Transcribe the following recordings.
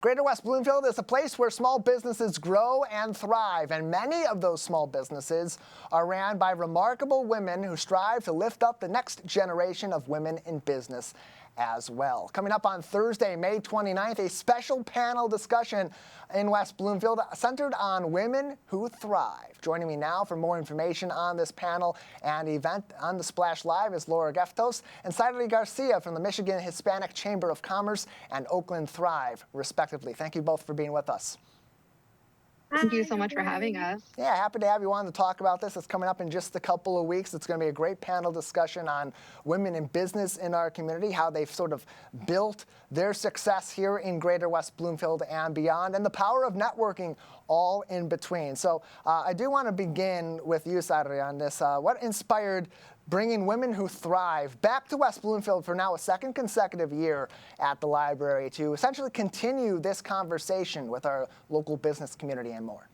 Greater West Bloomfield is a place where small businesses grow and thrive, and many of those small businesses are ran by remarkable women who strive to lift up the next generation of women in business as well. Coming up on Thursday, May 29th, a special panel discussion in West Bloomfield centered on women who thrive. Joining me now for more information on this panel and event on the Splash Live is Laura Geftos and Sairy Garcia from the Michigan Hispanic Chamber of Commerce and Oakland Thrive, respectively. Thank you both for being with us. Thank you so much for having us. Yeah, happy to have you on to talk about this. It's coming up in just a couple of weeks. It's going to be a great panel discussion on women in business in our community, how they've sort of built their success here in Greater West Bloomfield and beyond, and the power of networking all in between. So I do want to begin with you, Sairy, on this. What inspired bringing Women Who Thrive back to West Bloomfield for now a second consecutive year at the library to essentially continue this conversation with our local business community and more?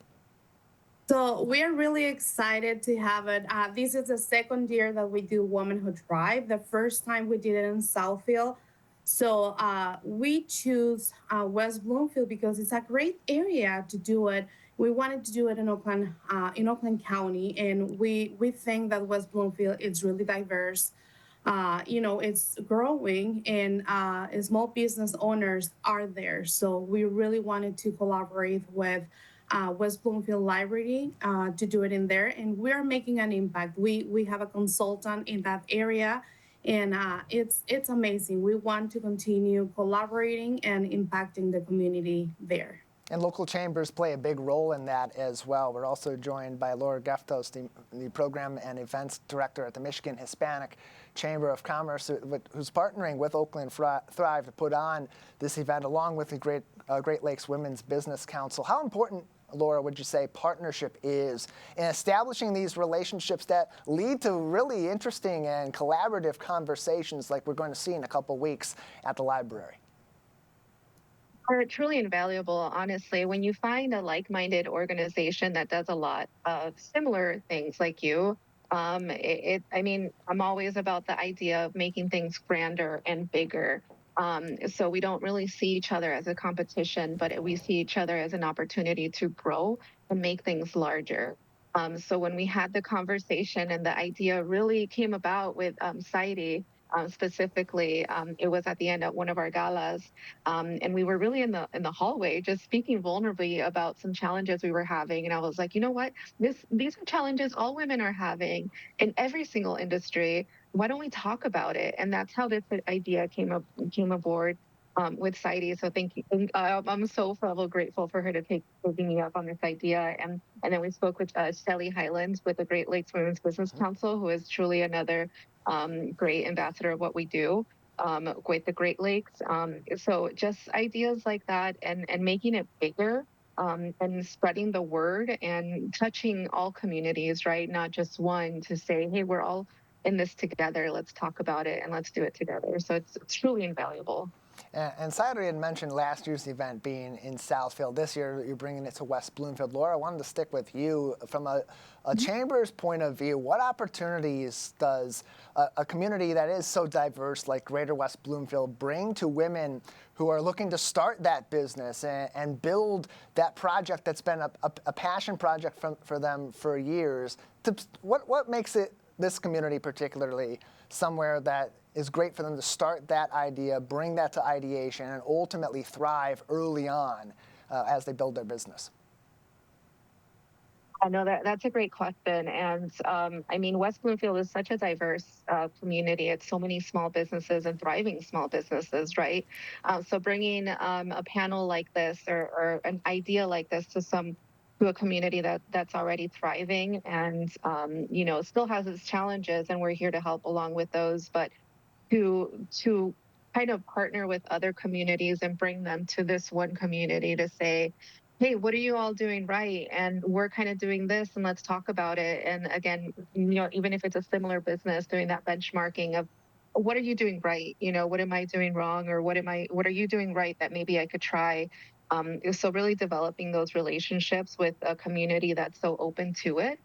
So we're really excited to have it. This is the second year that we do Women Who Thrive. The first time we did it in Southfield. So we choose West Bloomfield because it's a great area to do it. We wanted to do it in Oakland County, and we think that West Bloomfield is really diverse. It's growing, and small business owners are there. So we really wanted to collaborate with West Bloomfield Library to do it in there, and we're making an impact. We have a consultant in that area, and it's amazing. We want to continue collaborating and impacting the community there. And local chambers play a big role in that as well. We're also joined by Laura Geftos, the Program and Events Director at the Michigan Hispanic Chamber of Commerce, who's partnering with Oakland Thrive to put on this event along with the Great Lakes Women's Business Council. How important, Laura, would you say partnership is in establishing these relationships that lead to really interesting and collaborative conversations like we're going to see in a couple weeks at the library? Are truly invaluable, honestly. When you find a like-minded organization that does a lot of similar things like you, I'm always about the idea of making things grander and bigger. So we don't really see each other as a competition, but we see each other as an opportunity to grow and make things larger. So when we had the conversation and the idea really came about with Sairy, specifically, it was at the end of one of our galas, and we were really in the hallway just speaking vulnerably about some challenges we were having. And I was like, you know what? These are challenges all women are having in every single industry. Why don't we talk about it? And that's how this idea came aboard with Sairy. So thank you. I'm so forever grateful for her to taking me up on this idea. And then we spoke with Shelly Highlands with the Great Lakes Women's Business Council, who is truly another great ambassador of what we do with the Great Lakes. So just ideas like that and making it bigger and spreading the word and touching all communities, right? Not just one, to say, hey, we're all in this together. Let's talk about it and let's do it together. So it's truly invaluable. And Sairy had mentioned last year's event being in Southfield. This year, you're bringing it to West Bloomfield. Laura, I wanted to stick with you. From a chamber's point of view, what opportunities does a community that is so diverse like Greater West Bloomfield bring to women who are looking to start that business and build that project that's been a passion project for them for years? What makes this community particularly somewhere that is great for them to start that idea, bring that to ideation, and ultimately thrive early on as they build their business? I know that's a great question. And West Bloomfield is such a diverse community. It's so many small businesses and thriving small businesses, right? So bringing a panel like this or an idea like this to a community that's already thriving and, still has its challenges, and we're here to help along with those, but to kind of partner with other communities and bring them to this one community to say, hey, what are you all doing right? And we're kind of doing this, and let's talk about it. And again, even if it's a similar business, doing that benchmarking of what are you doing right? What am I doing wrong? Or what are you doing right that maybe I could try? So really developing those relationships with a community that's so open to it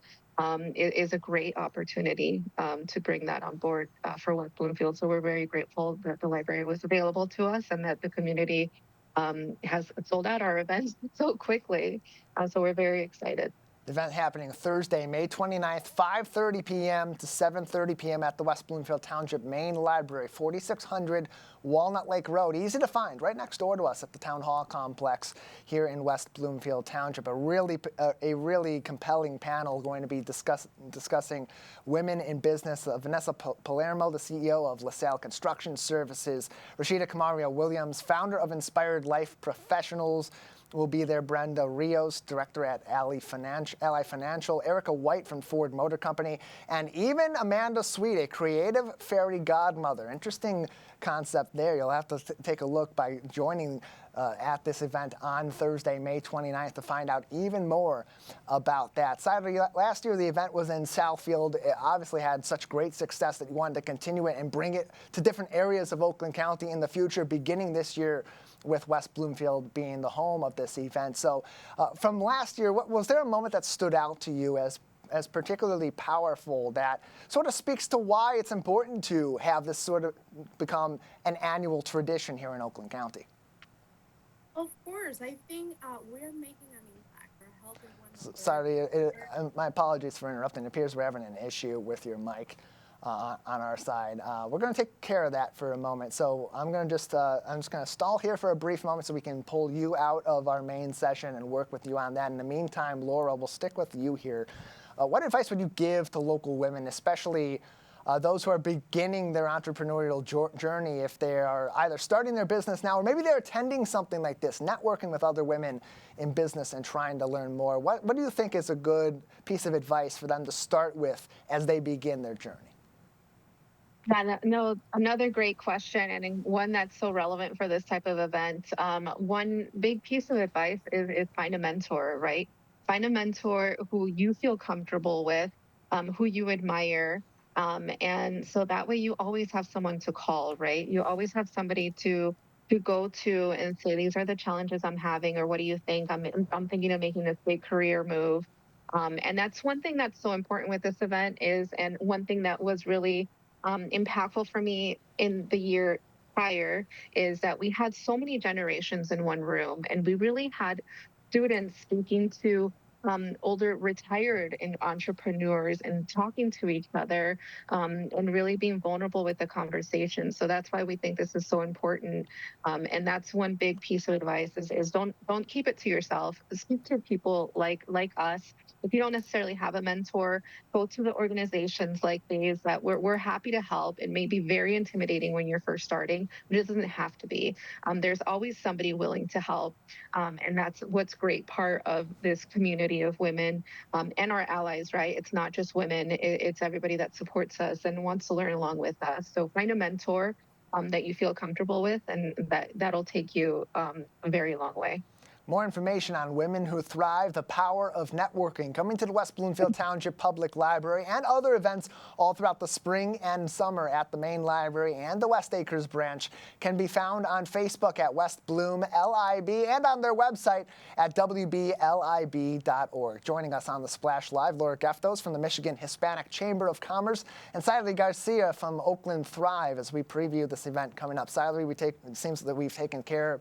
is a great opportunity to bring that on board for West Bloomfield. So we're very grateful that the library was available to us and that the community has sold out our events so quickly. So we're very excited. Event happening Thursday, May 29th, 5:30 p.m. to 7:30 p.m. at the West Bloomfield Township Main Library, 4600 Walnut Lake Road. Easy to find, right next door to us at the Town Hall Complex here in West Bloomfield Township. A really compelling panel going to be discussing women in business. Vanessa Palermo, the CEO of LaSalle Construction Services. Rashida Kamaria Williams, founder of Inspired Life Professionals, will be there. Brenda Rios, director at Ally Financial, Erica White from Ford Motor Company, and even Amanda Sweet, a creative fairy godmother. Interesting concept there. You'll have to take a look by joining at this event on Thursday, May 29th, to find out even more about that. Sadly, last year the event was in Southfield. It obviously had such great success that you wanted to continue it and bring it to different areas of Oakland County in the future, beginning this year with West Bloomfield being the home of this event. So from last year, was there a moment that stood out to you as particularly powerful that sort of speaks to why it's important to have this sort of become an annual tradition here in Oakland County? Of course, I think we're making an impact. We're helping one another. Sorry, my apologies for interrupting. It appears we're having an issue with your mic on our side. We're going to take care of that for a moment. So I'm just going to stall here for a brief moment so we can pull you out of our main session and work with you on that. In the meantime, Laura, we'll stick with you here. What advice would you give to local women, especially those who are beginning their entrepreneurial journey, if they are either starting their business now or maybe they're attending something like this, networking with other women in business and trying to learn more? What do you think is a good piece of advice for them to start with as they begin their journey? Yeah, no, another great question, and one that's so relevant for this type of event. One big piece of advice is find a mentor, right? Find a mentor who you feel comfortable with, who you admire. And so that way you always have someone to call, right? You always have somebody to go to and say, these are the challenges I'm having, or what do you think? I'm thinking of making this big career move. And that's one thing that's so important with this event and one thing that was really impactful for me in the year prior is that we had so many generations in one room, and we really had students speaking to older retired and entrepreneurs and talking to each other and really being vulnerable with the conversation. So that's why we think this is so important. And that's one big piece of advice is don't keep it to yourself. Speak to people like us. If you don't necessarily have a mentor, go to the organizations like these that we're happy to help. It may be very intimidating when you're first starting, but it doesn't have to be. There's always somebody willing to help. And that's what's great part of this community of women and our allies, right? It's not just women, it's everybody that supports us and wants to learn along with us. So find a mentor that you feel comfortable with, and that'll take you a very long way. More information on Women Who Thrive, the Power of Networking, coming to the West Bloomfield Township Public Library, and other events all throughout the spring and summer at the main library and the West Acres branch, can be found on Facebook at West Bloom LIB and on their website at wblib.org. Joining us on the Splash Live, Laura Geftos from the Michigan Hispanic Chamber of Commerce and Sairy Garcia from Oakland Thrive as we preview this event coming up. Sairy, it seems that we've taken care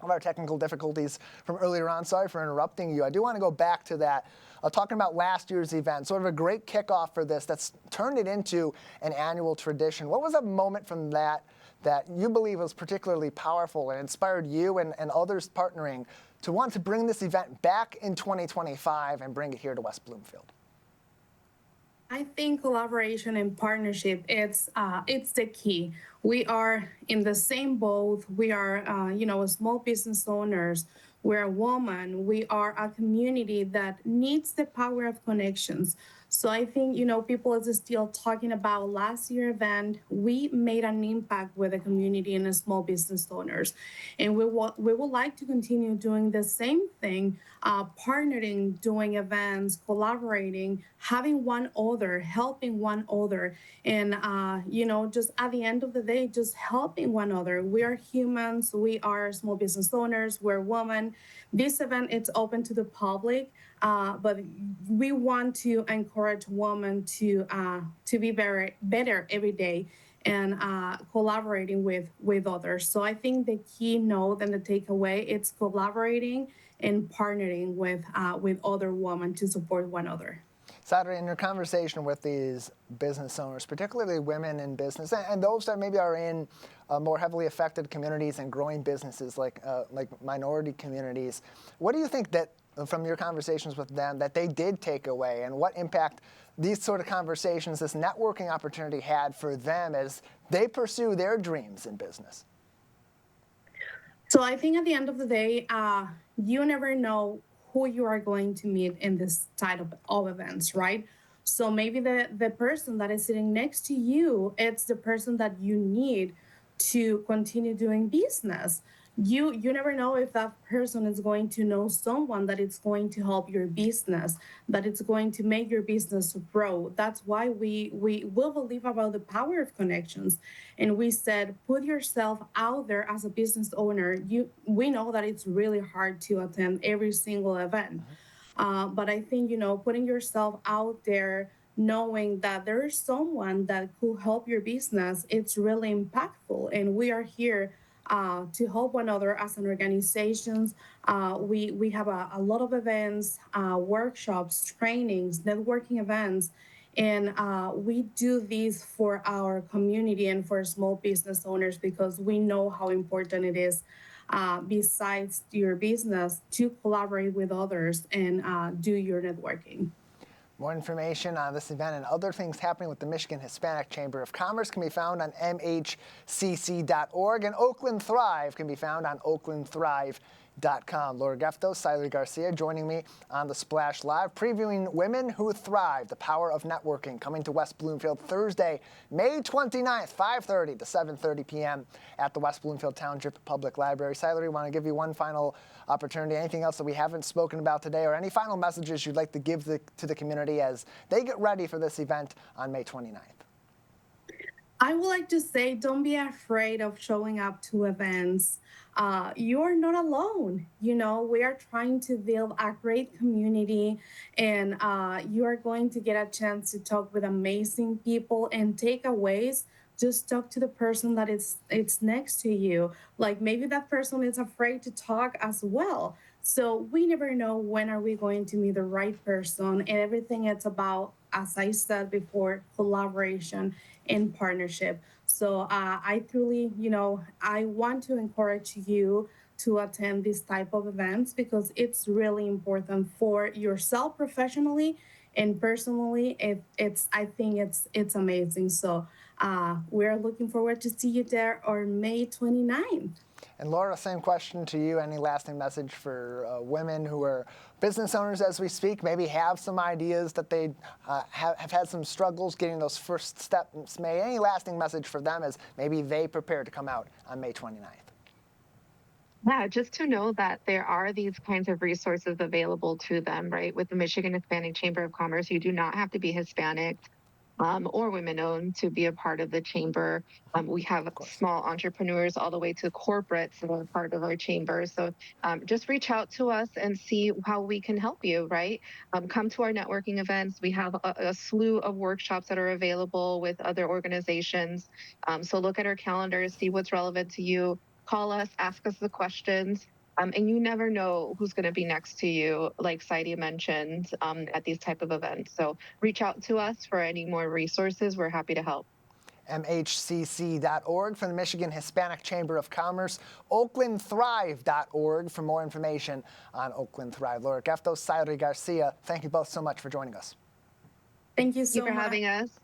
of our technical difficulties from earlier on. Sorry for interrupting you. I do want to go back to that, talking about last year's event, sort of a great kickoff for this that's turned it into an annual tradition. What was a moment from that you believe was particularly powerful and inspired you and others partnering to want to bring this event back in 2025 and bring it here to West Bloomfield? I think collaboration and partnership, it's the key. We are in the same boat. We are, small business owners. We're a woman. We are a community that needs the power of connections. So I think, people are still talking about last year's event. We made an impact with the community and the small business owners. And we would like to continue doing the same thing, partnering, doing events, collaborating, having one other, helping one other. And, just at the end of the day, just helping one another. We are humans. We are small business owners. We're women. This event, it's open to the public. But we want to encourage women to be better every day. and collaborating with others. So I think the keynote and the takeaway it's collaborating and partnering with other women to support one another. Sairy, in your conversation with these business owners, particularly women in business, and those that maybe are in more heavily affected communities and growing businesses like minority communities, what do you think that, from your conversations with them, that they did take away, and what impact these sort of conversations, this networking opportunity had for them as they pursue their dreams in business? So I think at the end of the day, you never know who you are going to meet in this type of events, right? So maybe the person that is sitting next to you, it's the person that you need to continue doing business. You never know if that person is going to know someone that it's going to help your business, that it's going to make your business grow. That's why we will believe about the power of connections. And we said, put yourself out there as a business owner. We know that it's really hard to attend every single event. But I think, putting yourself out there, knowing that there is someone that could help your business, it's really impactful. And we are here to help one another as an organization. We have a lot of events, workshops, trainings, networking events, and we do these for our community and for small business owners because we know how important it is, besides your business, to collaborate with others and do your networking. More information on this event and other things happening with the Michigan Hispanic Chamber of Commerce can be found on mhcc.org, and Oakland Thrive can be found on oaklandthrive.com. Laura Geftos, Sairy Garcia joining me on the Splash Live, previewing Women Who Thrive, the Power of Networking, coming to West Bloomfield Thursday, May 29th, 5:30 to 7:30 p.m. at the West Bloomfield Township Public Library. Sairy, want to give you one final opportunity. Anything else that we haven't spoken about today, or any final messages you'd like to give to the community as they get ready for this event on May 29th? I would like to say, don't be afraid of showing up to events. You are not alone. We are trying to build a great community, and you are going to get a chance to talk with amazing people and takeaways. Just talk to the person that it's next to you. Like maybe that person is afraid to talk as well. So we never know when are we going to meet the right person, and everything it's about, as I said before, collaboration and partnership. So I truly, I want to encourage you to attend this type of events because it's really important for yourself professionally and personally. I think it's amazing. So we're looking forward to see you there on May 29th. And Laura, same question to you. Any lasting message for women who are business owners as we speak, maybe have some ideas that they have had some struggles getting those first steps made? Any lasting message for them as maybe they prepare to come out on May 29th? Yeah, just to know that there are these kinds of resources available to them, right? With the Michigan Hispanic Chamber of Commerce, you do not have to be Hispanic or women-owned to be a part of the chamber. We have small entrepreneurs all the way to corporates that are part of our chamber. So just reach out to us and see how we can help you, right? Come to our networking events. We have a slew of workshops that are available with other organizations. So look at our calendars, see what's relevant to you. Call us, ask us the questions. And you never know who's going to be next to you, like Sairy mentioned, at these type of events. So reach out to us for any more resources. We're happy to help. mhcc.org for the Michigan Hispanic Chamber of Commerce, oaklandthrive.org for more information on Oakland Thrive. Laura Geftos, Sairy Garcia, thank you both so much for joining us. Thank you so Thank you for much. having us.